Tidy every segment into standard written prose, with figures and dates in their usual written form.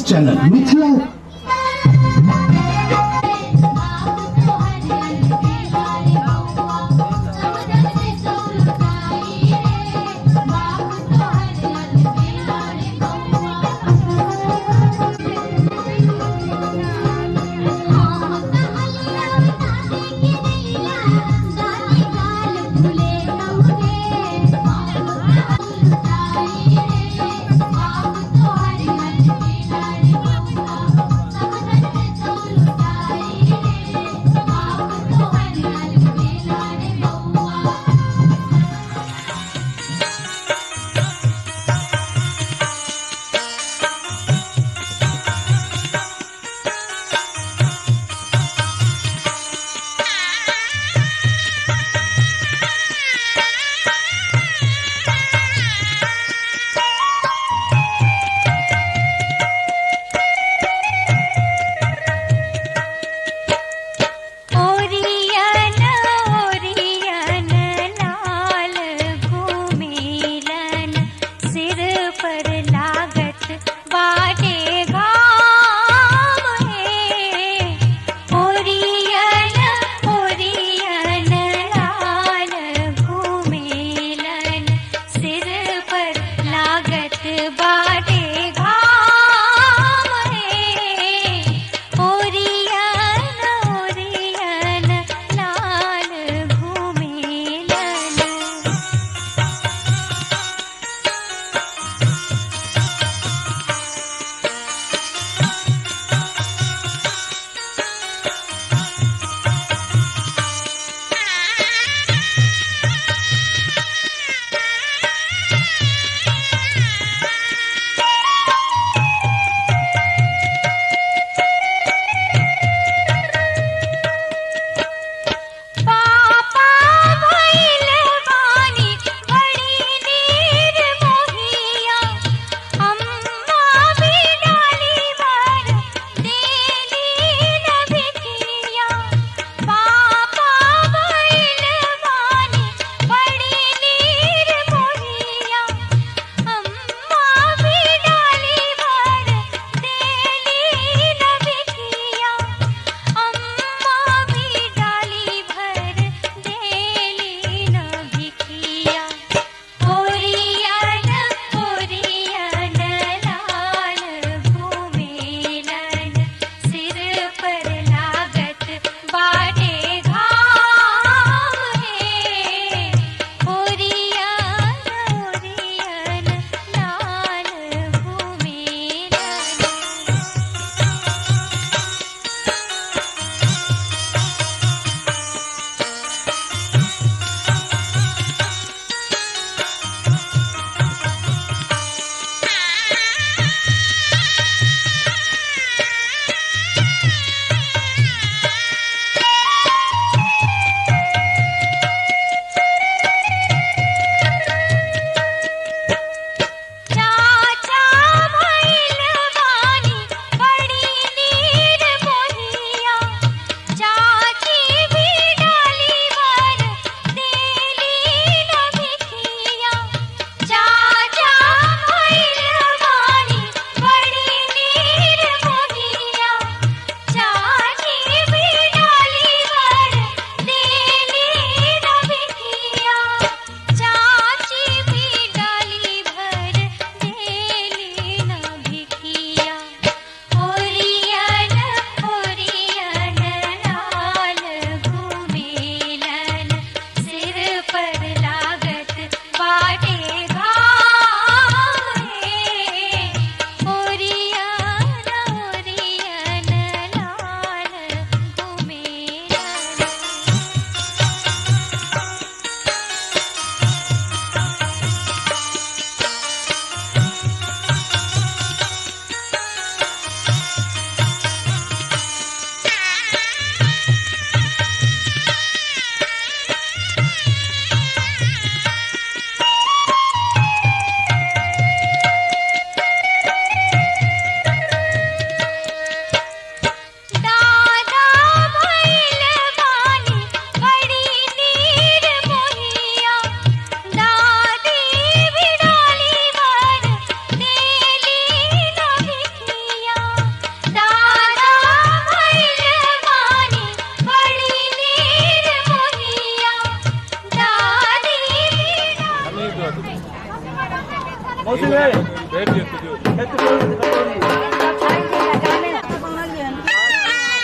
Channel Mithila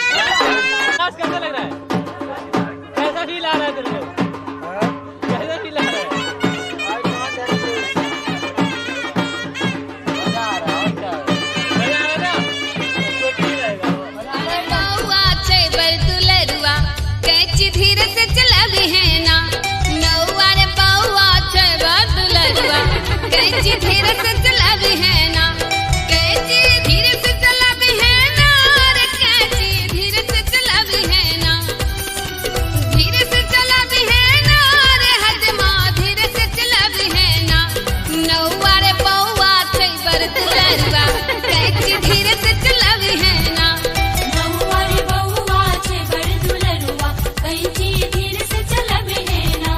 कैसा लग रहा है? कैसा फील आ रहा है तेरे को? कैसा फील आ रहा है? धीरे से चला भी है ना नौवा रे बउआ छे बदलरुआ कैची धीरे से चला भी है ना कैची धीरे से चला भी है ना रे कैची धीरे से चला भी है ना धीरे से चला भी है ना रे हजमा धीरे से चला भी है ना नौवा रे बउआ छे बदलरुआ कैची धीरे से चला भी है ना धीरे से चला भी है ना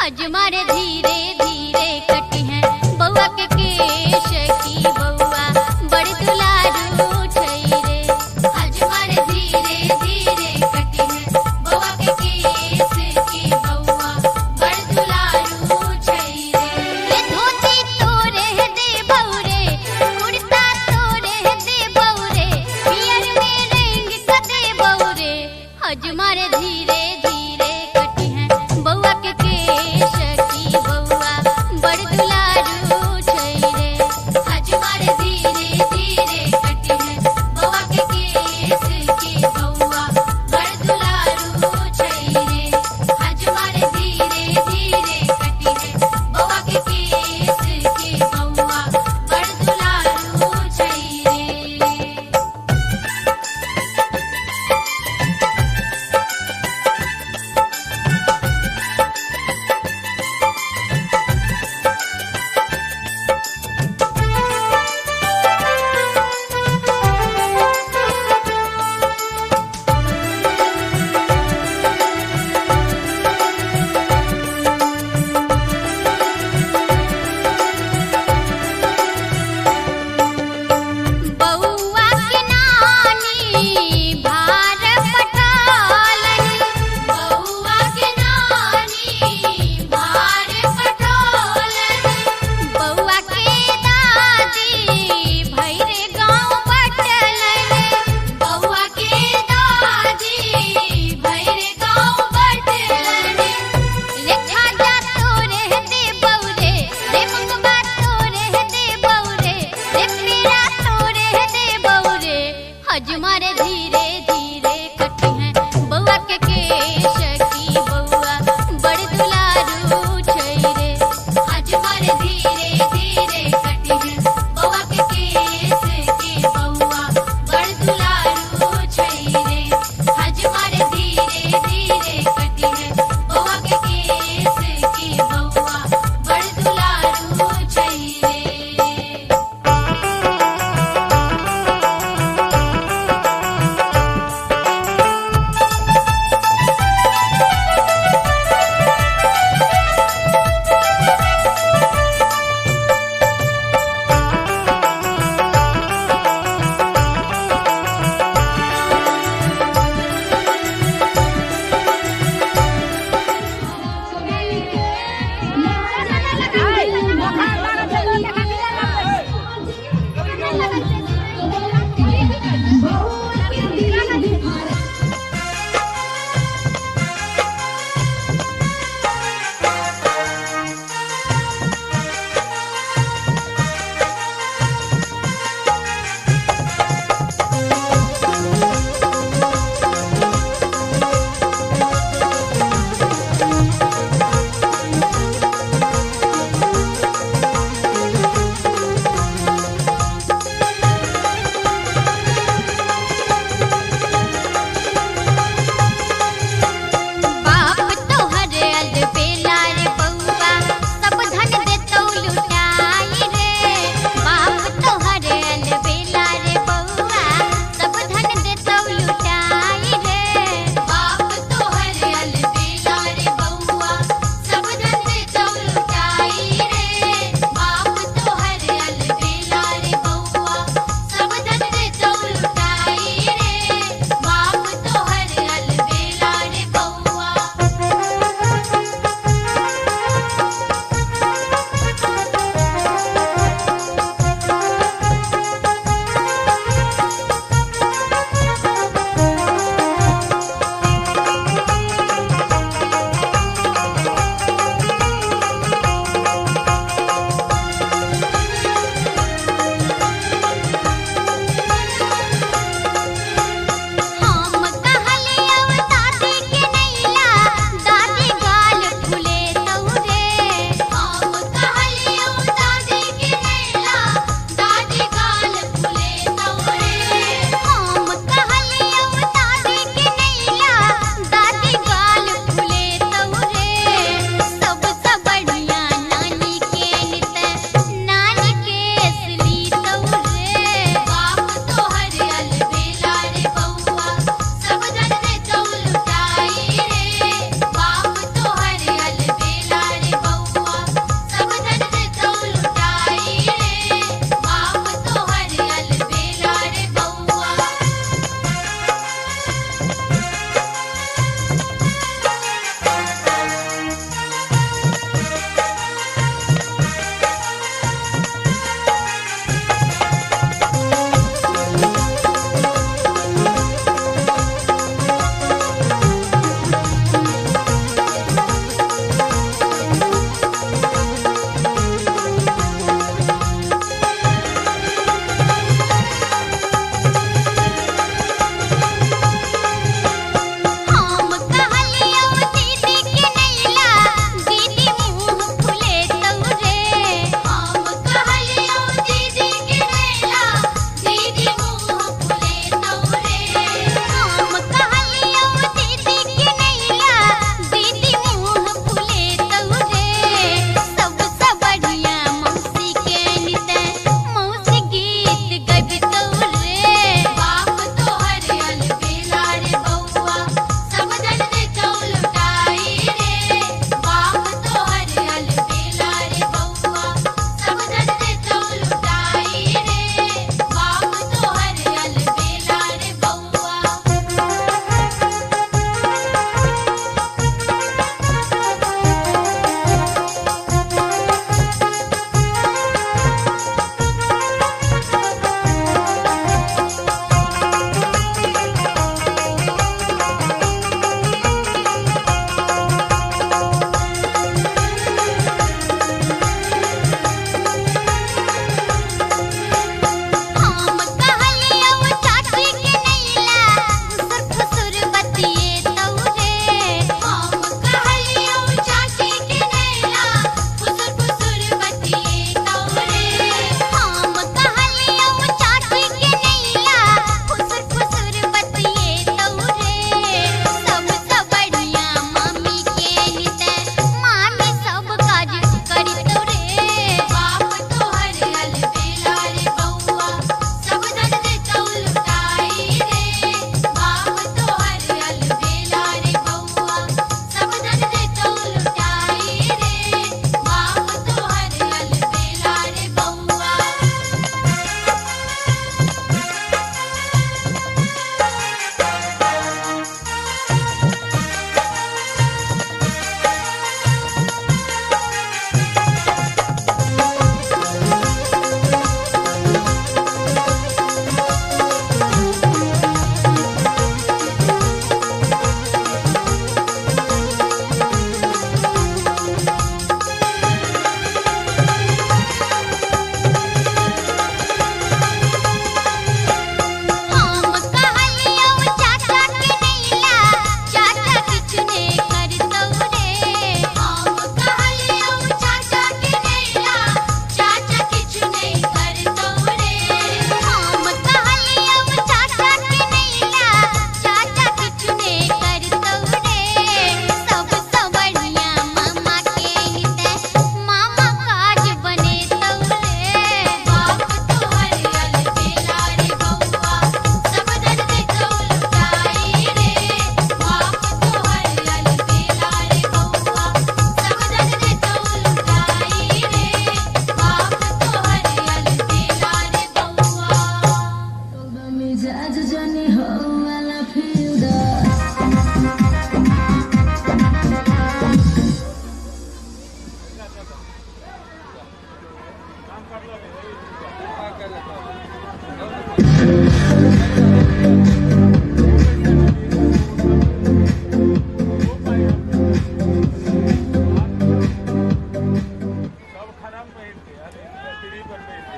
हजमारे धीरे धीरे कटी है बउआ के केश की बउआ बड़ दुलारू छै रे। हजमारे धीरे धीरे कटी है बउआ के केश की बउआ बड़ दुलारू छै रे। ये धोती तोरे दे बउरे कुर्ता तोरे दे बउरे पियर में रंग क दे बउरे। हजमारे धीरे धीरे कटी है बउआ के केश की बउआ बड़ दुलारू छै रे।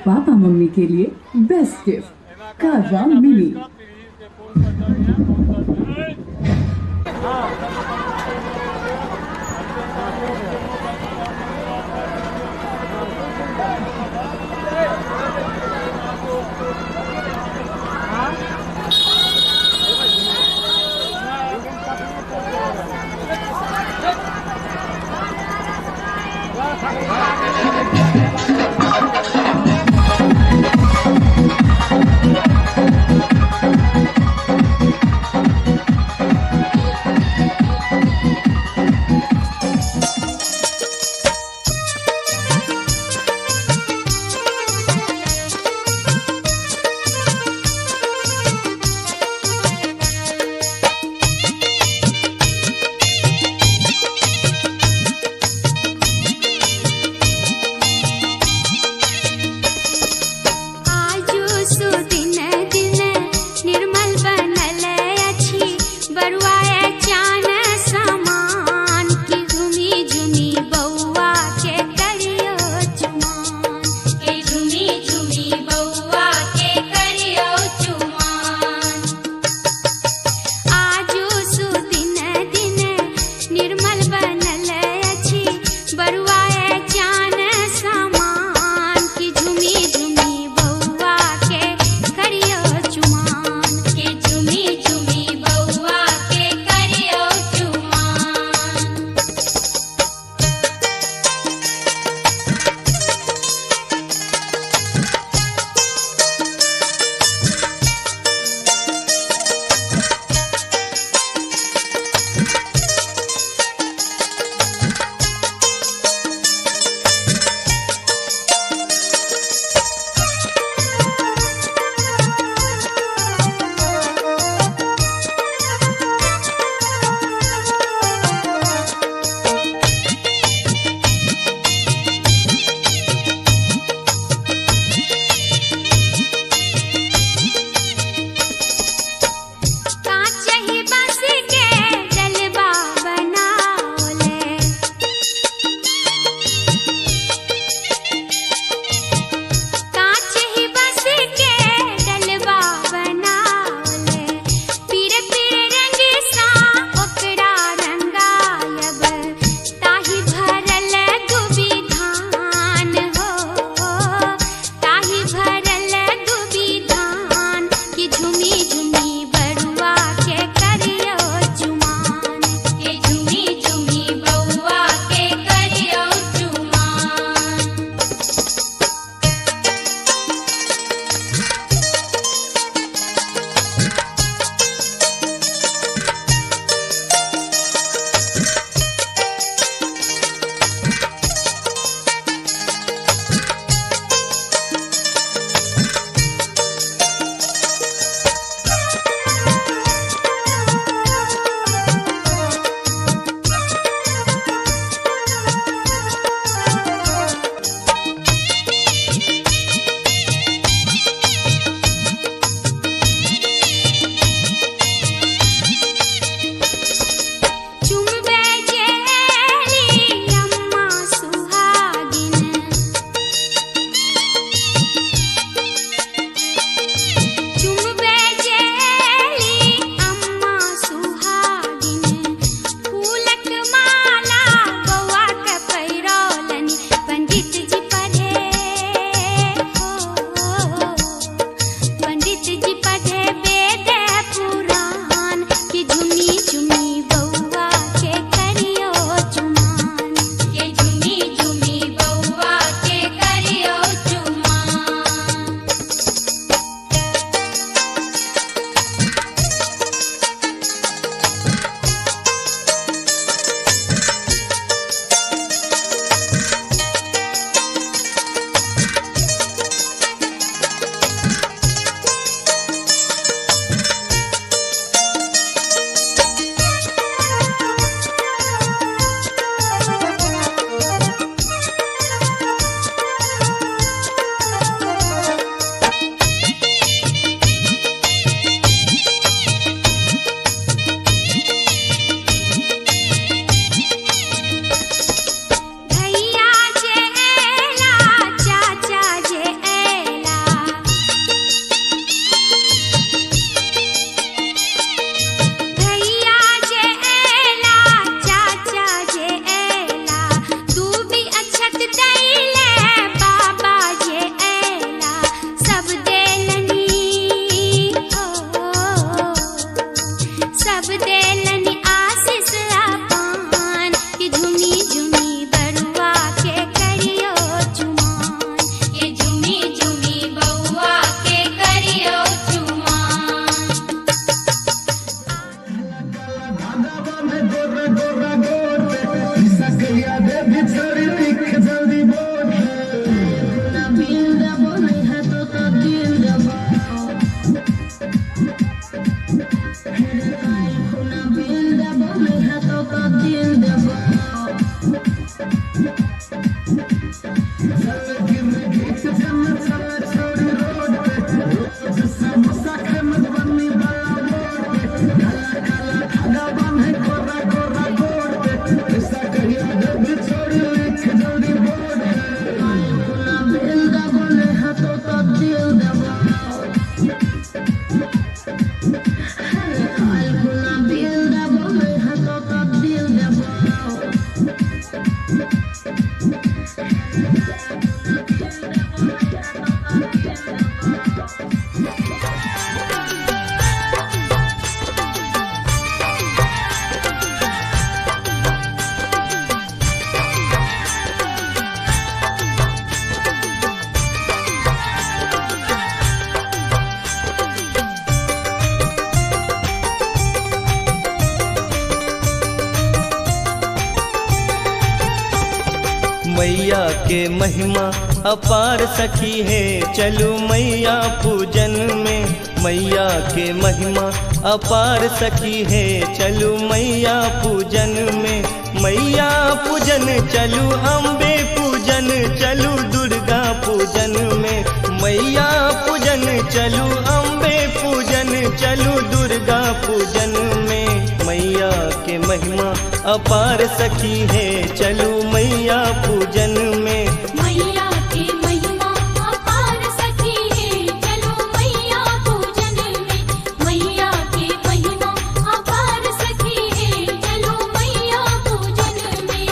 पापा मम्मी के लिए बेस्ट गिफ्ट कारवा मिनी। कहिया दे बिछड़ी लिख जल्दी बोल ना बिल दबो नहीं है तो दिल दबो ना बिल दबो नहीं है तो दिल दबो मैया के महिमा अपार सखी है, चलू मैया पूजन में। मैया के महिमा अपार सखी है, चलू मैया पूजन में। मैया पूजन चलू, अम्बे पूजन चलू, दुर्गा पूजन में। मैया पूजन चलू, अम्बे पूजन चलू, दुर्गा पूजन में। मैया के महिमा अपार सखी है, चलू मैया पूजन में। मैया की महिमा अपार सखी है, चलो मैया पूजन में। मैया की महिमा अपार सखी है, चलो मैया पूजन में।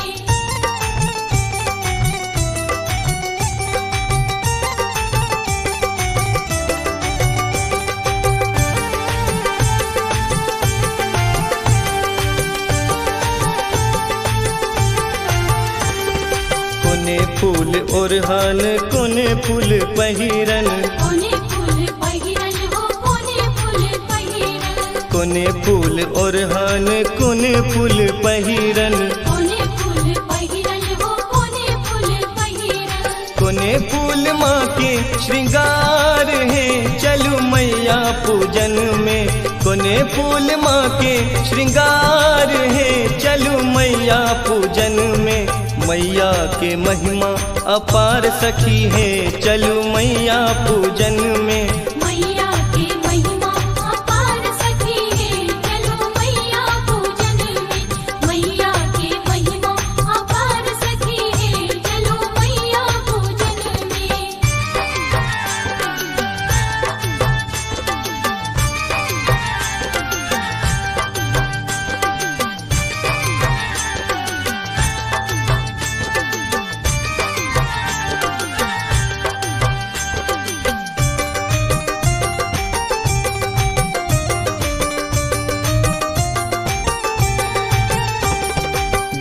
कोने फूल ओरहान, कोने फूल पहिरन, कोने फूल पहिरन हो, कोने फूल पहिरन। कोने फूल ओरहान, कोने फूल पहिरन, कोने फूल पहिरन हो, कोने फूल पहिरन। कोने फूल माँ के श्रृंगार है, चलू मैया पूजन में। कोने फूल माँ के श्रृंगार है, चलू मैया पूजन में। मैया के महिमा अपार सखी है, चलू मैया पूजन में। मैया की महिमा अपार सखी है, चलो मैया पूजन में। मैया की महिमा अपार सखी है, चलो मैया पूजन में।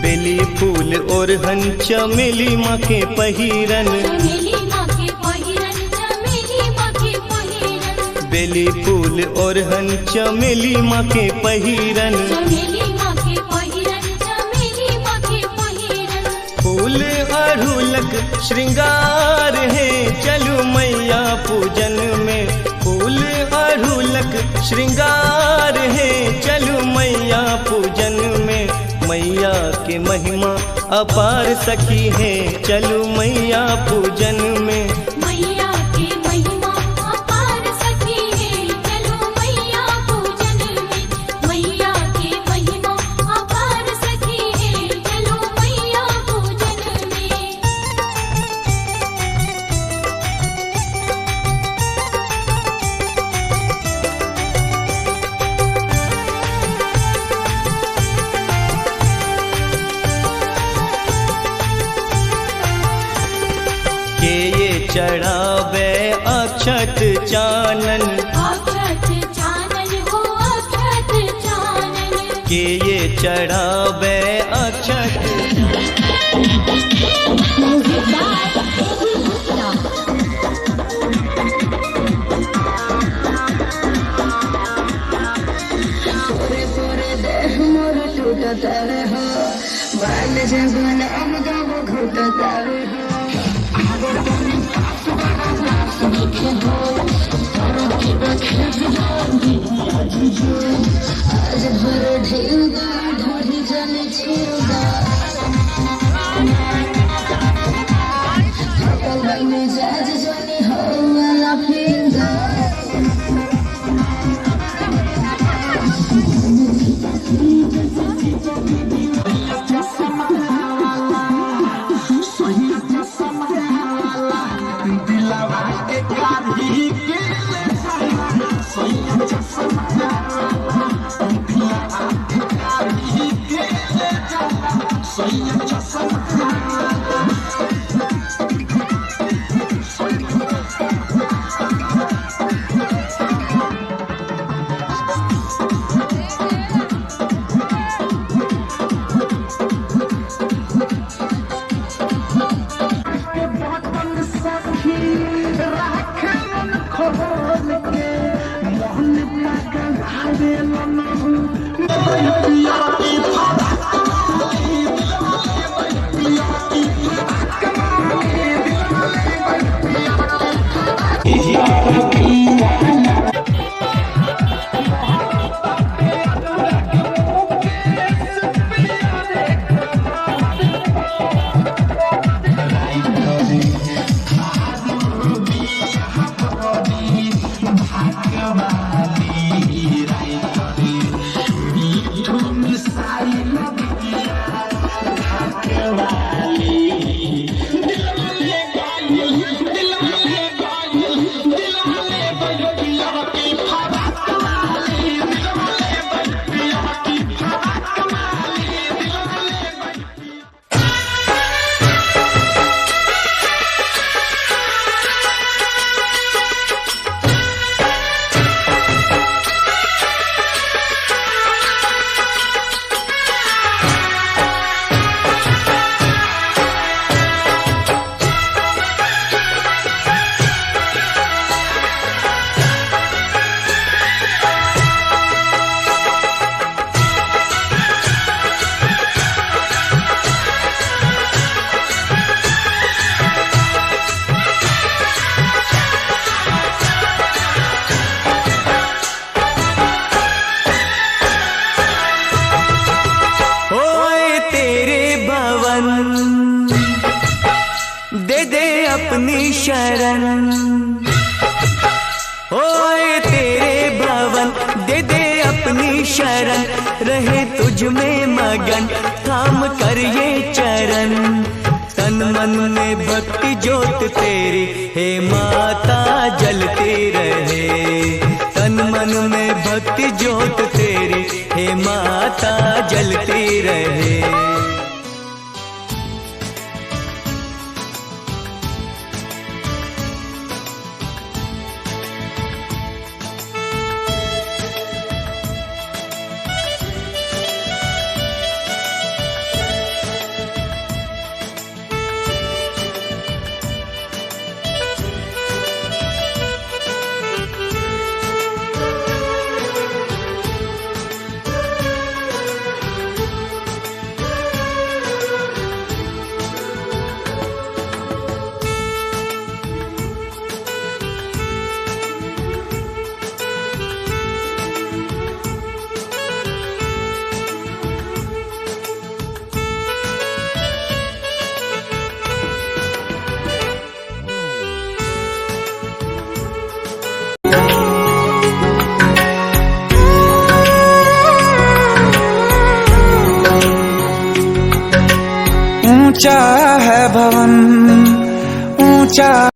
बेली फूल ओरहन, चमेली माँ के पहिरन, चमेली माँ के पहिरन, चमेली माँ के पहिरन। बेली फूल ओरहन, चमेली माँ के पहिरन। चमेली माँ के पहिरन, चमेली माँ के पहिरन। फूल अड़हुलक श्रृंगार है, चलू मैया पूजन में। फूल अड़हुलक श्रृंगार है, चलू मैया पूजन में। मैया के महिमा अपार सखी है, चलू मैया पूजन में। मैया की महिमा अपार सखी है, चलो मैया पूजन में। मैया की महिमा अपार सखी है, चलो मैया पूजन में। के ये चढ़ावे अक्षत चानन, अक्षत चानन हो, अक्षत चानन। के ये चढ़ावे अक्षत। पूरे देह मोर टूटत रहो, बाल जब सतावे आज भर ढेउगा ढोढ़ी जले छेउगा थकल में जाज जने हो वाला फिंगा दे दे अपनी शरण, ओए तेरे भवन दे दे अपनी शरण, रहे तुझ में मगन थाम कर ये चरण। तन मन में भक्ति ज्योत तेरी हे माता जलती रहे, तन मन में भक्ति ज्योत तेरी हे माता जलती रहे। ऊंचा है भवन ऊंचा